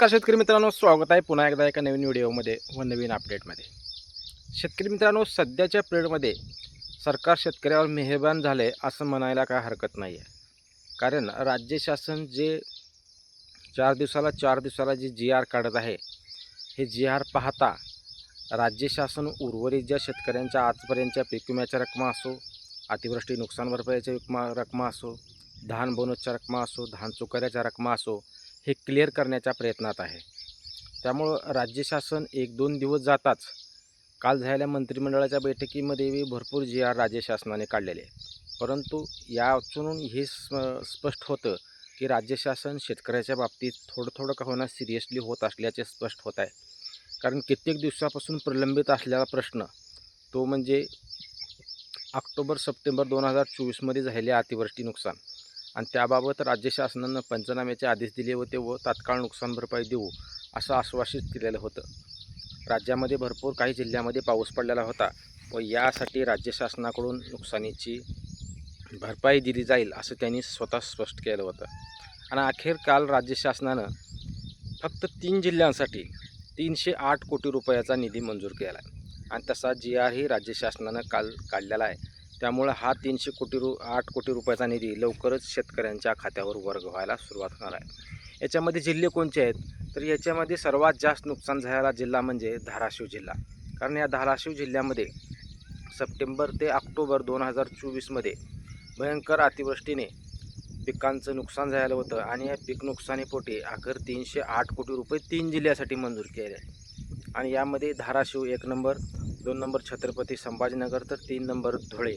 नमस्कार शेतकरी मित्रांनो, स्वागत आहे पुन्हा एकदा एका नवीन व्हिडिओमध्ये व नवीन अपडेटमध्ये. शेतकरी मित्रांनो, सध्याच्या पिरियडमध्ये सरकार शेतकऱ्यावर मेहरबान झाले असं म्हणायला काय हरकत नाही आहे. कारण राज्य शासन जे 4 दिवसाला जे जी आर काढत आहे, हे जी आर पाहता राज्य शासन उर्वरित ज्या शेतकऱ्यांच्या आजपर्यंतच्या पीक विम्याच्या रकमा असो, अतिवृष्टी नुकसान भरपाईच्या रकमा असो, धान बोनसच्या रकमा असो, धान चुकाऱ्याच्या रकमा असो, हे क्लिअर करण्याच्या प्रयत्नात आहे. त्यामुळं राज्य शासन 1-2 दिवस जाताच काल झालेल्या मंत्रिमंडळाच्या बैठकीमध्ये भरपूर जी आर राज्य शासनाने काढलेले आहेत. परंतु यातून हे स्पष्ट होतं की राज्य शासन शेतकऱ्याच्या बाबतीत थोडं का होईना सिरियसली होत असल्याचे स्पष्ट होत आहे. कारण कित्येक दिवसापासून प्रलंबित असलेला प्रश्न तो म्हणजे ऑक्टोबर-सप्टेंबर 2024मध्ये झालेले अतिवृष्टी नुकसान आणि त्याबाबत राज्य शासनानं पंचनाम्याचे आदेश दिले होते व तात्काळ नुकसान भरपाई देऊ असं आश्वासित केलेलं होतं. राज्यामध्ये भरपूर काही जिल्ह्यामध्ये पाऊस पडलेला होता व यासाठी राज्य शासनाकडून नुकसानीची भरपाई दिली जाईल असं त्यांनी स्वतः स्पष्ट केलं होतं. आणि अखेर काल राज्य शासनानं फक्त 3 जिल्ह्यांसाठी 308 कोटी रुपयाचा निधी मंजूर केला आहे आणि तसा जी आर ही राज्य शासनानं काल काढलेला आहे. त्यामुळे हा 8 कोटी रुपयाचा निधी लवकरच शेतकऱ्यांच्या खात्यावर वर्ग व्हायला सुरुवात होणार आहे. याच्यामध्ये जिल्हे कोणते आहेत, तर याच्यामध्ये सर्वात जास्त नुकसान झालेला जिल्हा म्हणजे धाराशिव जिल्हा. कारण या धाराशिव जिल्ह्यामध्ये सप्टेंबर ते ऑक्टोबर 2024मध्ये भयंकर अतिवृष्टीने पिकांचं नुकसान झालं होतं आणि या पीक नुकसानीपोटी अखेर 308 कोटी रुपये 3 जिल्ह्यासाठी मंजूर केले आहे. आणि यामध्ये धाराशिव 1 नंबर, 2 नंबर छत्रपती संभाजीनगर तर 3 नंबर धुळे,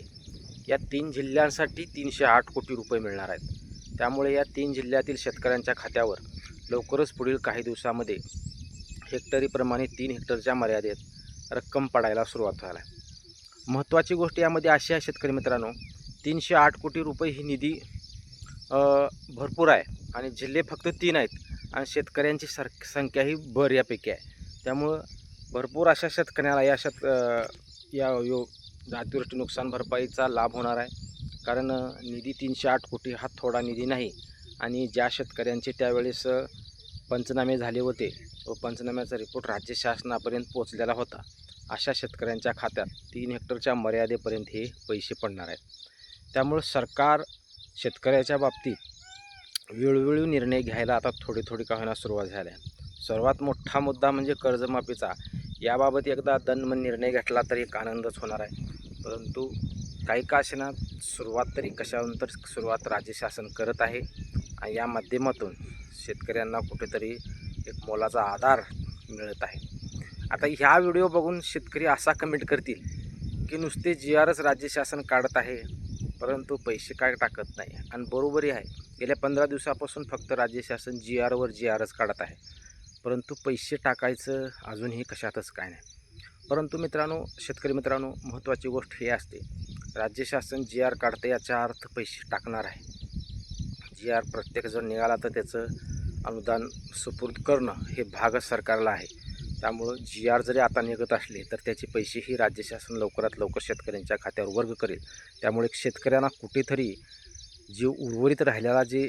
या 3 जिल्ह्यांसाठी 308 कोटी रुपये मिळणार आहेत. त्यामुळे या 3 जिल्ह्यातील शेतकऱ्यांच्या खात्यावर लवकरच पुढील काही दिवसामध्ये हेक्टरीप्रमाणे 3 हेक्टरच्या मर्यादेत रक्कम पडायला सुरुवात व्हायला आहे. महत्त्वाची गोष्ट यामध्ये अशी आहे शेतकरी मित्रांनो, 308 कोटी रुपये ही निधी भरपूर आहे आणि जिल्हे फक्त 3 आहेत आणि शेतकऱ्यांची संख्याही बऱ्यापैकी आहे. त्यामुळं भरपूर अशा शेतकऱ्याला या अतिवृष्टी नुकसान भरपाईचा लाभ होणार आहे. कारण निधी 308 कोटी हा थोडा निधी नाही आणि ज्या शेतकऱ्यांचे त्यावेळेस पंचनामे झाले होते व पंचनाम्याचा रिपोर्ट राज्य शासनापर्यंत पोहोचलेला होता, अशा शेतकऱ्यांच्या खात्यात 3 हेक्टरच्या मर्यादेपर्यंत हे पैसे पडणार आहेत. त्यामुळं सरकार शेतकऱ्याच्या बाबतीत वेळोवेळी निर्णय घ्यायला आता थोडी का होईना सुरुवात झाली आहे. सर्वात मोठा मुद्दा म्हणजे कर्जमाफीचा. याबाबत एकदा दणमन निर्णय घेतला तर एक आनंदच होणार आहे. परंतु काही का असेना सुरुवात तरी कशाहून तर सुरुवात राज्य शासन करत आहे आणि या माध्यमातून शेतकऱ्यांना कुठेतरी एक मोलाचा आधार मिळत आहे. आता ह्या व्हिडिओ बघून शेतकरी असा कमेंट करतील की नुसते जी आरच राज्य शासन काढत आहे परंतु पैसे काय टाकत नाही. आणि बरोबरही आहे, गेल्या 15 दिवसापासून फक्त राज्य शासन जी आरच काढत आहे परंतु पैसे टाकायचं अजूनही कशातच काय नाही. परंतु मित्रांनो, शेतकरी मित्रांनो, महत्त्वाची गोष्ट ही असते, राज्य शासन जी आर काढतं याचा अर्थ पैसे टाकणार आहे. जी आर प्रत्येक जर निघाला तर त्याचं अनुदान सुपूर्द करणं हे भागच सरकारला आहे. त्यामुळं जी आर जरी आता निघत असले तर त्याचे पैसेही राज्य शासन लवकरात लवकर शेतकऱ्यांच्या खात्यावर वर्ग करेल. त्यामुळे शेतकऱ्यांना कुठेतरी जे उर्वरित राहिलेला जे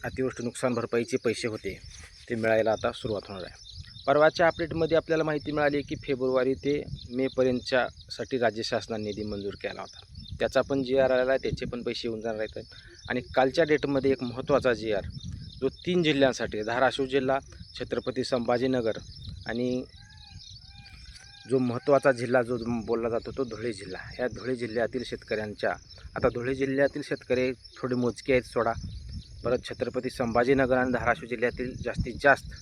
अतिवृष्टी नुकसान भरपाईचे पैसे होते ते मिळायला आता सुरुवात होणार आहे. परवाच्या अपडेटमध्ये आपल्याला माहिती मिळाली की फेब्रुवारी ते मेपर्यंतच्यासाठी राज्य शासनाने निधी मंजूर केला होता. त्याचा पण जी आर आला आहे, त्याचे पण पैसे येऊन जाणार आहेत. आणि कालच्या डेटमध्ये एक महत्त्वाचा जी आर जो 3 जिल्ह्यांसाठी, धाराशिव जिल्हा, छत्रपती संभाजीनगर आणि जो महत्त्वाचा जिल्हा जो बोलला जातो तो धुळे जिल्हा. या धुळे जिल्ह्यातील शेतकऱ्यांच्या, आता धुळे जिल्ह्यातील शेतकरी थोडे मोजके आहेत सोडा, परत छत्रपती संभाजीनगर आणि धाराशिव जिल्ह्यातील जास्तीत जास्त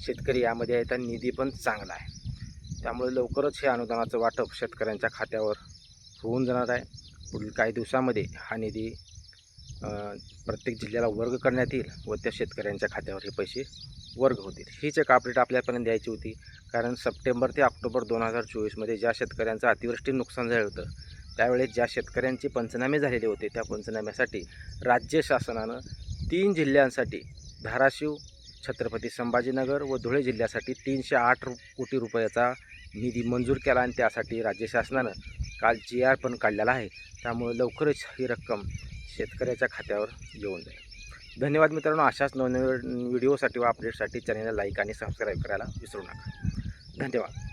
शेतकरी यामध्ये आहेत आणि निधी पण चांगला आहे. त्यामुळे लवकरच हे अनुदानाचं वाटप शेतकऱ्यांच्या खात्यावर होऊन जाणार आहे. पुढील काही दिवसामध्ये हा निधी प्रत्येक जिल्ह्याला वर्ग करण्यात येईल व त्या शेतकऱ्यांच्या खात्यावर हे पैसे वर्ग होतील. हीच एक अपडेट आपल्यापर्यंत द्यायची होती. कारण सप्टेंबर ते ऑक्टोबर 2024मध्ये ज्या शेतकऱ्यांचं अतिवृष्टी नुकसान झालं होतं त्यावेळेस ज्या शेतकऱ्यांचे पंचनामे झालेले होते त्या पंचनाम्यासाठी राज्य शासनानं 3 जिल्ह्यांसाठी धाराशिव, छत्रपती संभाजीनगर व धुळे जिल्ह्यासाठी 308 कोटी रुपयाचा निधी मंजूर केला आणि त्यासाठी राज्य शासनानं काल जी आर पण काढलेला आहे. त्यामुळे लवकरच ही रक्कम शेतकऱ्याच्या खात्यावर येऊन जाईल. धन्यवाद मित्रांनो. अशाच नवनवीन व्हिडिओसाठी व अपडेटसाठी चॅनलला लाईक आणि सबस्क्राईब करायला विसरू नका. धन्यवाद.